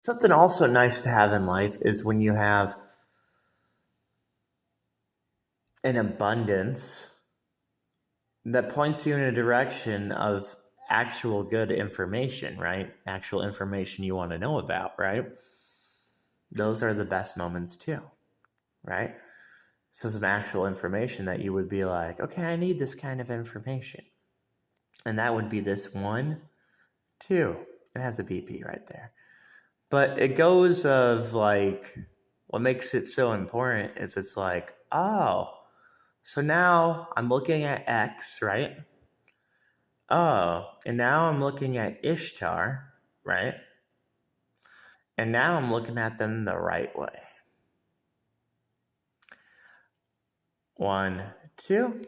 Something also nice to have in life is when you have an abundance that points you in a direction of actual good information, right? Actual information you want to know about, right? Those are the best moments too, right? So some actual information that you would be like, okay, I need this kind of information. And that would be this one, two. It has a BP right there. But it goes of like, what makes it so important is it's like, oh, so now I'm looking at X, right? Oh, and now I'm looking at Ishtar, right? And now I'm looking at them the right way. One, two.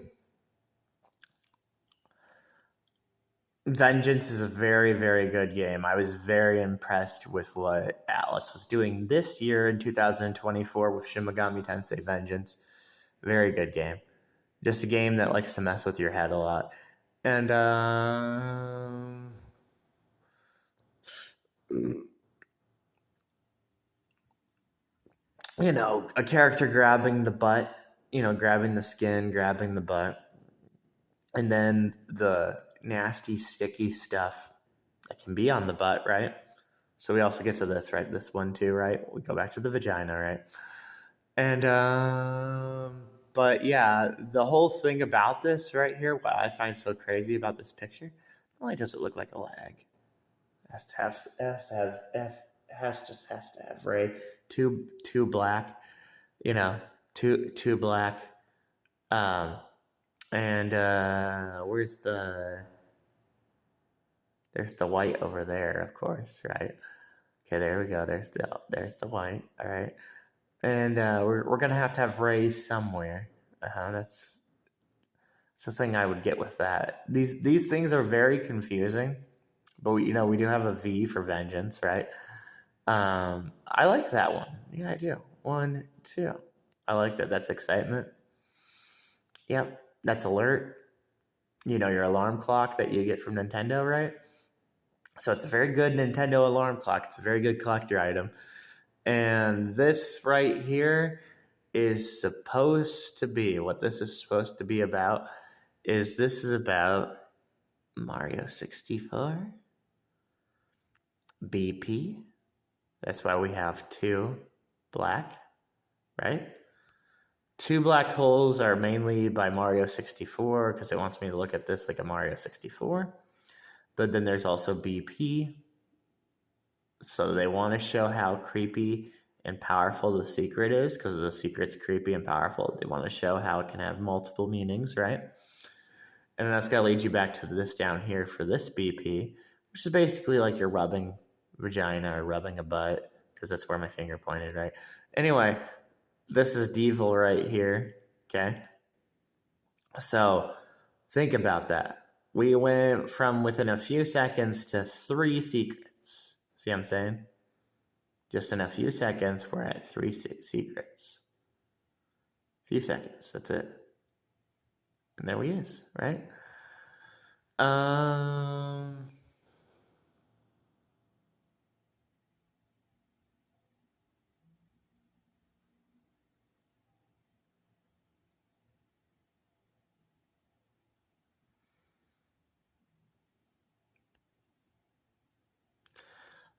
Vengeance is a very, very good game. I was very impressed with what Atlas was doing this year in 2024 with Shin Megami Tensei Vengeance. Very good game. Just a game that likes to mess with your head a lot. And, you know, a character grabbing the butt, you know, grabbing the skin, grabbing the butt, and then the nasty, sticky stuff that can be on the butt, right? So we also get to this, right? This one too, right? We go back to the vagina, right? And, but yeah, the whole thing about this right here, what I find so crazy about this picture, not only does it look like a leg, has to have Ray two black, you know, two black, um, and where's there's the white over there, of course, right? Okay, there we go. There's the white. All right, and we're gonna have to have Ray somewhere. That's the thing I would get with that. These things are very confusing, but we do have a V for vengeance, right? I like that one. Yeah, I do. One, two. I like that. That's excitement. Yep, that's alert. You know, your alarm clock that you get from Nintendo, right? So it's a very good Nintendo alarm clock. It's a very good collector item. And this right here is supposed to be what this is supposed to be about. This is about Mario 64 BP. That's why we have two black, right? Two black holes are mainly by Mario 64 because it wants me to look at this like a Mario 64. But then there's also BP. So they want to show how creepy and powerful the secret is because the secret's creepy and powerful. They want to show how it can have multiple meanings, right? And that's going to lead you back to this down here for this BP, which is basically like you're rubbing vagina or rubbing a butt because that's where my finger pointed, right? Anyway, this is Devil right here, okay? So think about that. We went from within a few seconds to 3 secrets. See what I'm saying? Just in a few seconds, we're at 3 secrets. Few seconds, that's it. And there he is, right?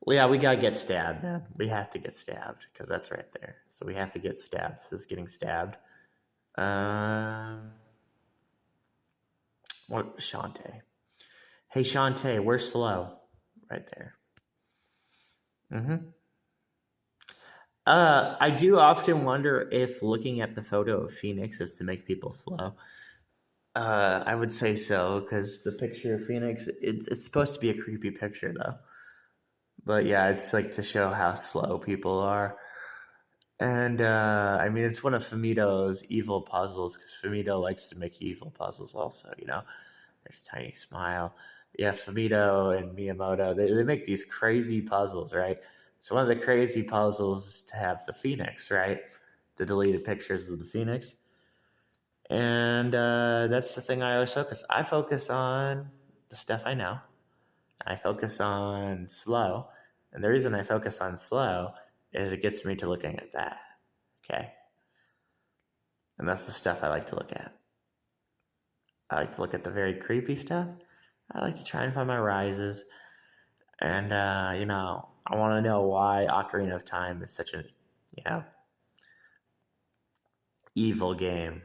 Well, yeah, we gotta get stabbed, man. We have to get stabbed because that's right there. So we have to get stabbed. This is getting stabbed. What Shantae? Hey Shantae, we're slow. Right there. Mm-hmm. I do often wonder if looking at the photo of Phoenix is to make people slow. I would say so because the picture of Phoenix, it's supposed to be a creepy picture though. But yeah, it's like to show how slow people are. And I mean, it's one of Fumito's evil puzzles because Fumito likes to make evil puzzles also, you know. There's Tiny Smile. Yeah, Fumito and Miyamoto, they make these crazy puzzles, right? So one of the crazy puzzles is to have the Phoenix, right? The deleted pictures of the Phoenix. And that's the thing I always focus. I focus on the stuff I know. I focus on slow. And the reason I focus on slow is it gets me to looking at that. Okay. And that's the stuff I like to look at. I like to look at the very creepy stuff. I like to try and find my rises. And, I want to know why Ocarina of Time is such a, evil game,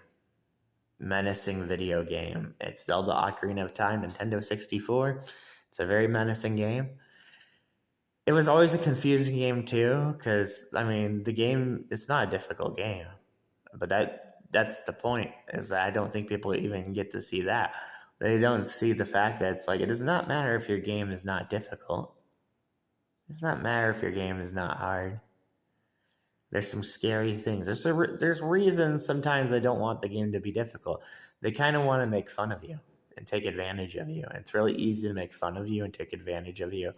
menacing video game. It's Zelda Ocarina of Time, Nintendo 64. It's a very menacing game. It was always a confusing game too, because the game, it's not a difficult game, but that's the point. Is that I don't think people even get to see that. They don't see the fact that it's like it does not matter if your game is not difficult. It does not matter if your game is not hard. There's some scary things. There's reasons sometimes they don't want the game to be difficult. They kind of want to make fun of you and take advantage of you. And it's really easy to make fun of you and take advantage of you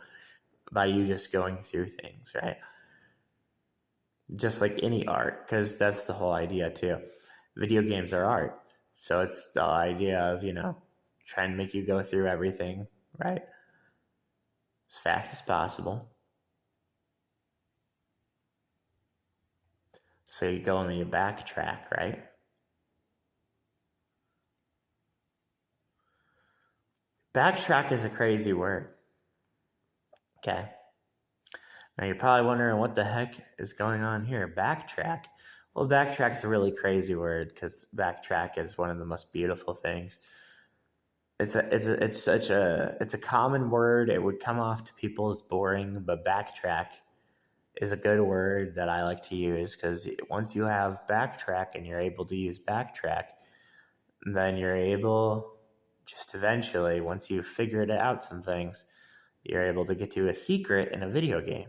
by you just going through things, right? Just like any art, because that's the whole idea too. Video games are art. So it's the idea of, trying to make you go through everything, right? As fast as possible. So you go and you backtrack, right? Backtrack is a crazy word. Okay. Now you're probably wondering what the heck is going on here. Backtrack. Well, backtrack is a really crazy word because backtrack is one of the most beautiful things. It's a common word. It would come off to people as boring, but backtrack is a good word that I like to use because once you have backtrack and you're able to use backtrack, then you're able just eventually, once you've figured out some things, you're able to get to a secret in a video game.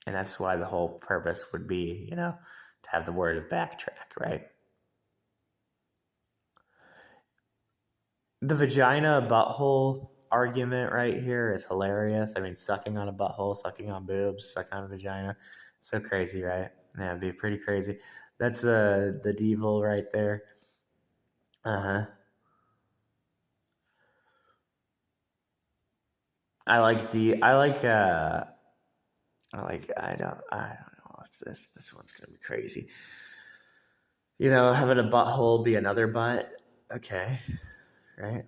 And that's why the whole purpose would be, to have the word of backtrack, right? The vagina butthole argument right here is hilarious. Sucking on a butthole, sucking on boobs, sucking on a vagina. So crazy, right? Yeah, it'd be pretty crazy. That's the devil right there. Uh-huh. I don't know what's this. This one's gonna be crazy. Having a butthole be another butt. Okay. Right?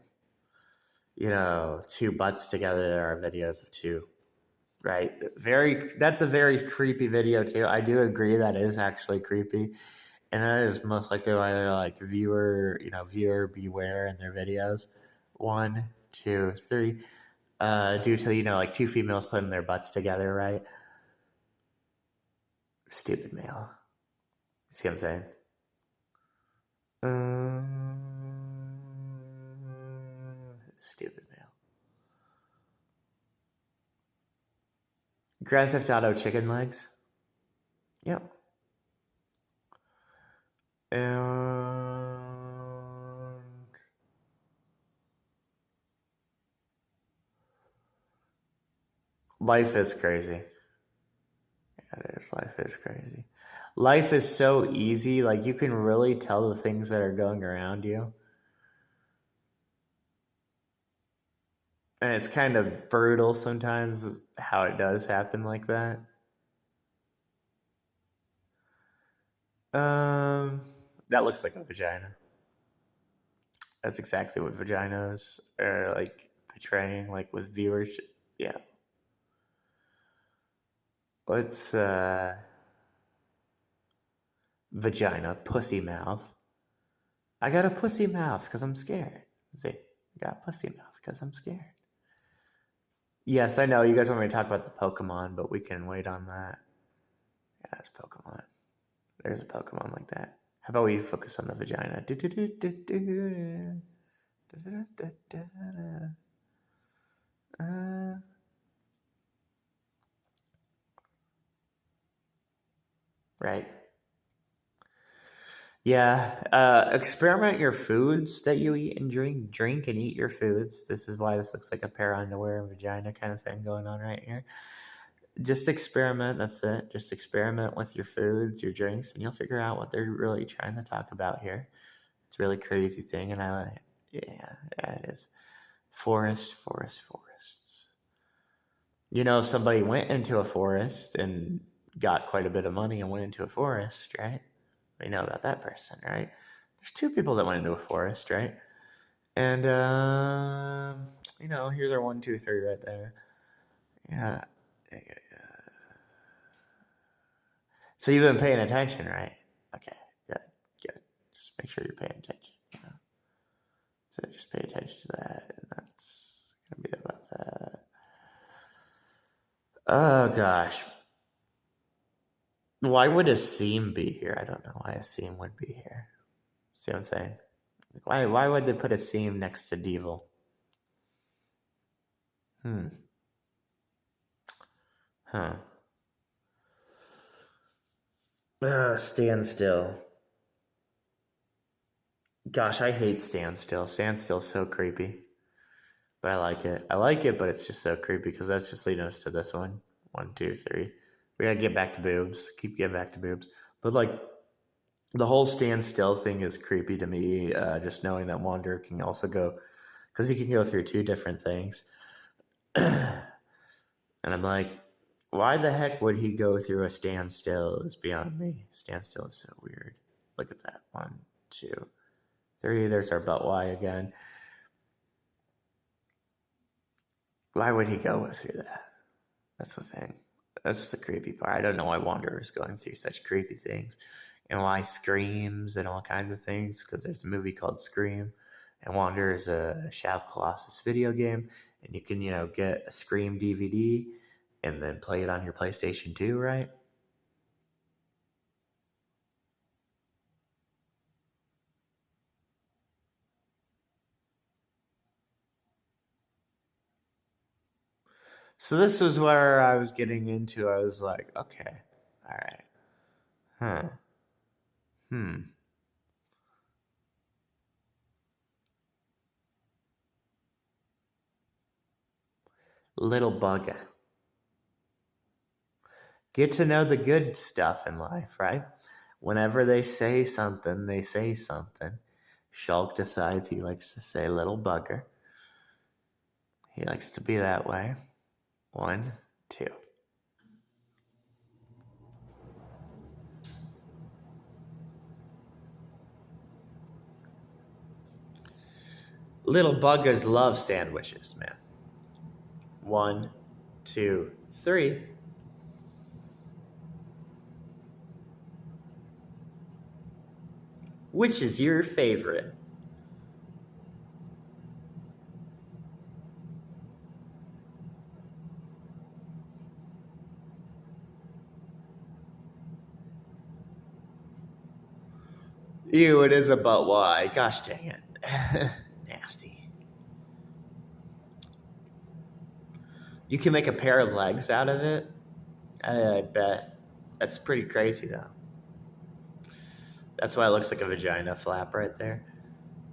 Two butts together are videos of two. Right? That's a very creepy video too. I do agree that is actually creepy. And that is most likely why they're like viewer beware in their videos. 1, 2, 3. Due to, like two females putting their butts together, right? Stupid male. See what I'm saying? Stupid male. Grand Theft Auto chicken legs. Yep. And life is crazy. Yeah, it is. Life is crazy. Life is so easy. Like, you can really tell the things that are going around you. And it's kind of brutal sometimes how it does happen like that. That looks like a vagina. That's exactly what vaginas are like portraying, like with viewers. Yeah. Let's vagina, pussy mouth. I got a pussy mouth because I'm scared. See, I got a pussy mouth because I'm scared. Yes, I know you guys want me to talk about the Pokemon, but we can wait on that. Yeah, it's Pokemon. There's a Pokemon like that. How about we focus on the vagina? Right. Yeah. Experiment your foods that you eat and drink. Drink and eat your foods. This is why this looks like a pair of underwear and vagina kind of thing going on right here. Just experiment. That's it. Just experiment with your foods, your drinks, and you'll figure out what they're really trying to talk about here. It's a really crazy thing, and I like it. Yeah, it is. Forests. If somebody went into a forest and got quite a bit of money and went into a forest, right? We know about that person, right? There's two people that went into a forest, right? And here's our 1, 2, 3 right there. Yeah. So you've been paying attention, right? Okay, good, good. Just make sure you're paying attention. So just pay attention to that, and that's gonna be about that. Oh gosh, why would a seam be here? I don't know why a seam would be here. See what I'm saying? Why would they put a seam next to Devil? Huh. Stand still. Gosh, I hate standstill. Standstill's so creepy. But I like it. I like it, but it's just so creepy because that's just leading us to this one. 1, 2, 3. We gotta get back to boobs. Keep getting back to boobs. But like the whole standstill thing is creepy to me. Just knowing that Wander can also go, because he can go through two different things. And I'm like, why the heck would he go through a standstill? Is beyond me. Standstill is so weird. Look at that. 1, 2, 3. There's our but why again. Why would he go through that? That's the thing. That's the creepy part. I don't know why Wanderer is going through such creepy things, and why Screams and all kinds of things, because there's a movie called Scream, and Wanderer is a Shadow of Colossus video game, and you can, get a Scream DVD and then play it on your PlayStation 2, right? So this was where I was getting into. I was like, okay, all right, huh, little bugger. Get to know the good stuff in life, right? Whenever they say something, they say something. Shulk decides he likes to say little bugger. He likes to be that way. 1, 2. Little buggers love sandwiches, man. 1, 2, 3. Which is your favorite? Ew, it is about why. Gosh dang it. Nasty. You can make a pair of legs out of it? I bet. That's pretty crazy, though. That's why it looks like a vagina flap right there.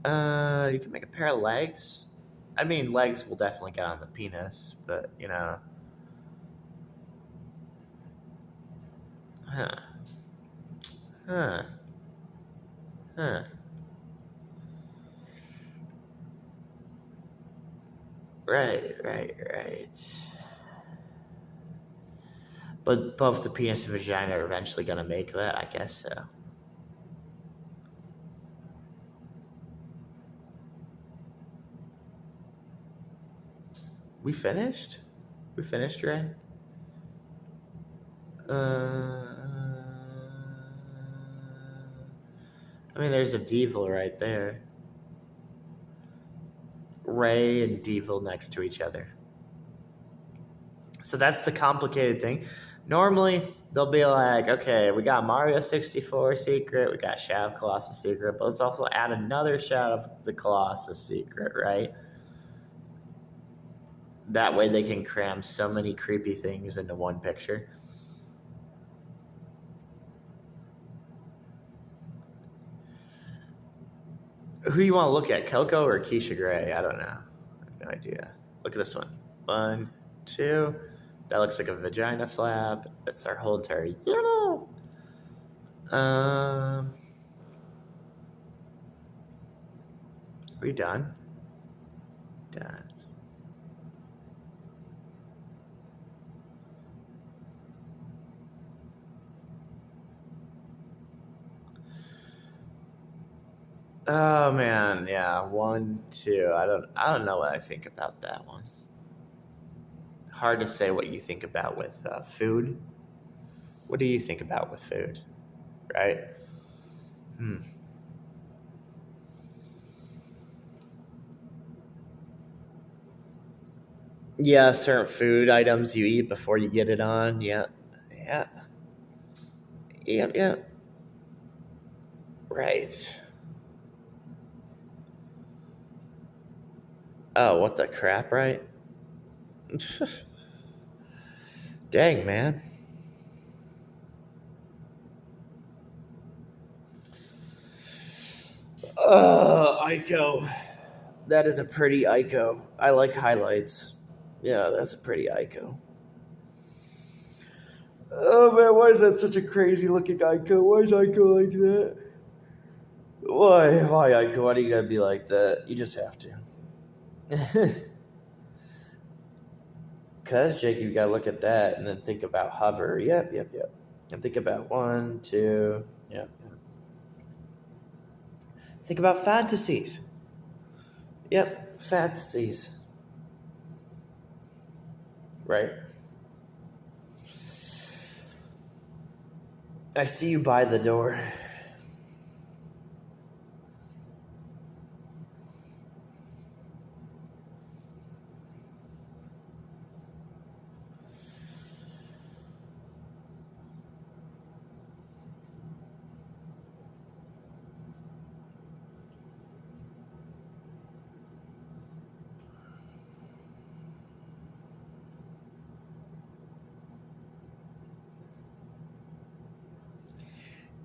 You can make a pair of legs. I mean, legs will definitely get on the penis, but, Huh. Huh. Huh. Right. But both the penis and vagina are eventually going to make that, I guess so. We finished? We finished, right? I mean, there's a Devil right there. Ray and Devil next to each other. So that's the complicated thing. Normally, they'll be like, okay, we got Mario 64 secret, we got Shadow of Colossus secret, but let's also add another Shadow of the Colossus secret, right? That way they can cram so many creepy things into one picture. Who you want to look at, Coco or Keisha Grey? I don't know. I have no idea. Look at this one. 1, 2. That looks like a vagina flap. That's our whole entire yellow. Are we done? Done. Oh man, yeah, 1, 2. I don't know what I think about that one. Hard to say what you think about with food. What do you think about with food? Right? Hmm. Yeah, certain food items you eat before you get it on. Yeah, yeah, yeah. Right. Oh, what the crap, right? Dang, man. Ico. That is a pretty Ico. I like highlights. Yeah, that's a pretty Ico. Oh man, why is that such a crazy looking Ico? Why is Ico like that? Why? Why Ico? Why do you gotta be like that? You just have to. Cause Jake, you gotta look at that and then think about hover. Yep. And think about 1, 2. Yep. Think about fantasies. Yep, fantasies. Right. I see you by the door.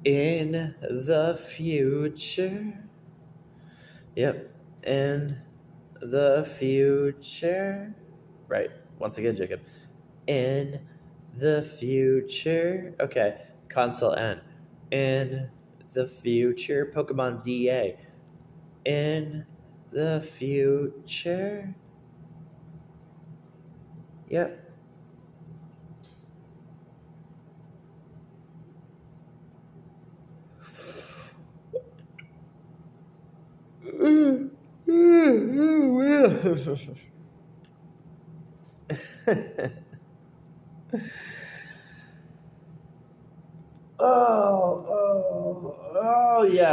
In the future. Yep. In the future. Right. Once again, Jacob. In the future. Okay. Console N. In the future. Pokemon ZA. In the future. Yep.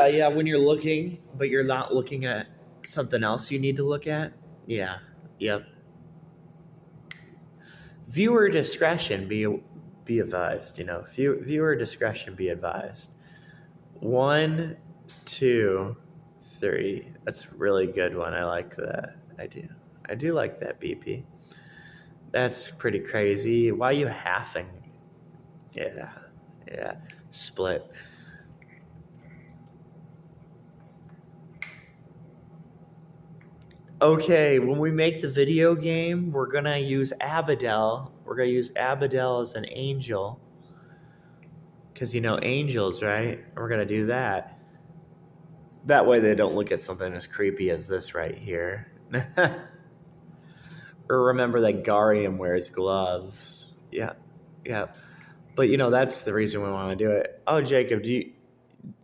Yeah. When you're looking, but you're not looking at something else you need to look at. Yeah, yep. Viewer discretion be advised. Viewer discretion be advised. 1, 2, 3. That's a really good one. I like that. I do like that, BP. That's pretty crazy. Why are you halving? Yeah. Split. Okay, when we make the video game, we're gonna use Abadel. We're gonna use Abadel as an angel. Because angels, right? We're gonna do that. That way they don't look at something as creepy as this right here. Or remember that Garium wears gloves. Yeah. But that's the reason we want to do it. Oh, Jacob,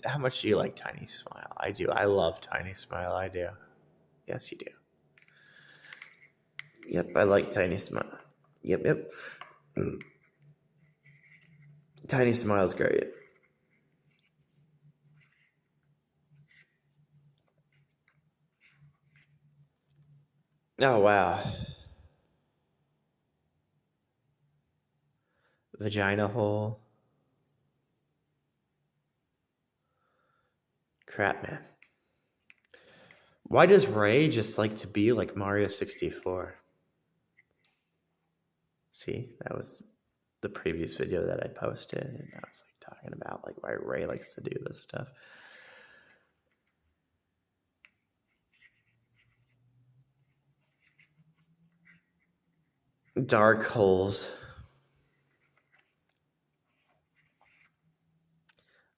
how much do you like Tiny Smile? I do. I love Tiny Smile. I do. Yes, you do. Yep, I like Tiny Smile. Yep. Tiny Smile's great. Oh, wow. Vagina hole. Crap, man. Why does Ray just like to be like Mario 64? See, that was the previous video that I posted, and I was like talking about like why Ray likes to do this stuff. Dark holes.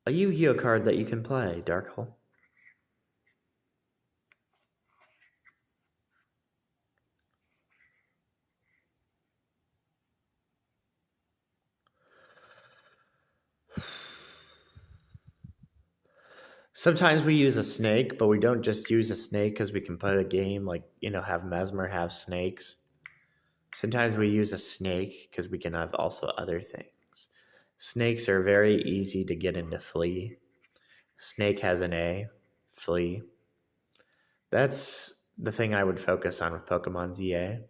A Yu-Gi-Oh card that you can play, Dark Hole. Sometimes we use a snake, but we don't just use a snake because we can put a game like, have Mesmer have snakes. Sometimes we use a snake because we can have also other things. Snakes are very easy to get into Flea. Snake has an A, Flea. That's the thing I would focus on with Pokemon ZA.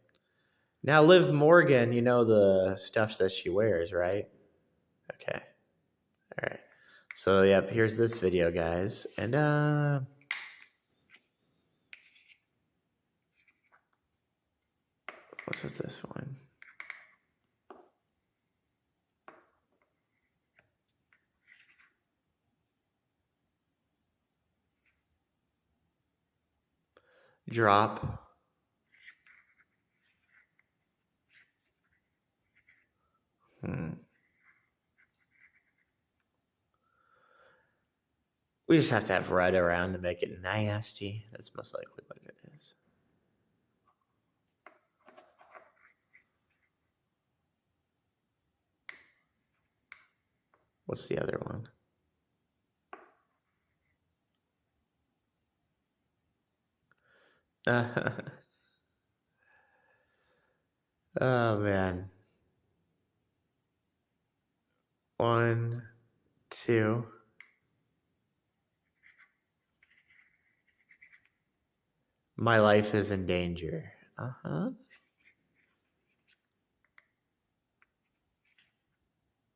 Now, Liv Morgan, you know the stuff that she wears, right? Okay. All right. So, yep, here's this video, guys. And, what's with this one? Drop. We just have to have red around to make it nasty. That's most likely what it is. What's the other one? Oh, man. 1, 2. My life is in danger. Uh-huh.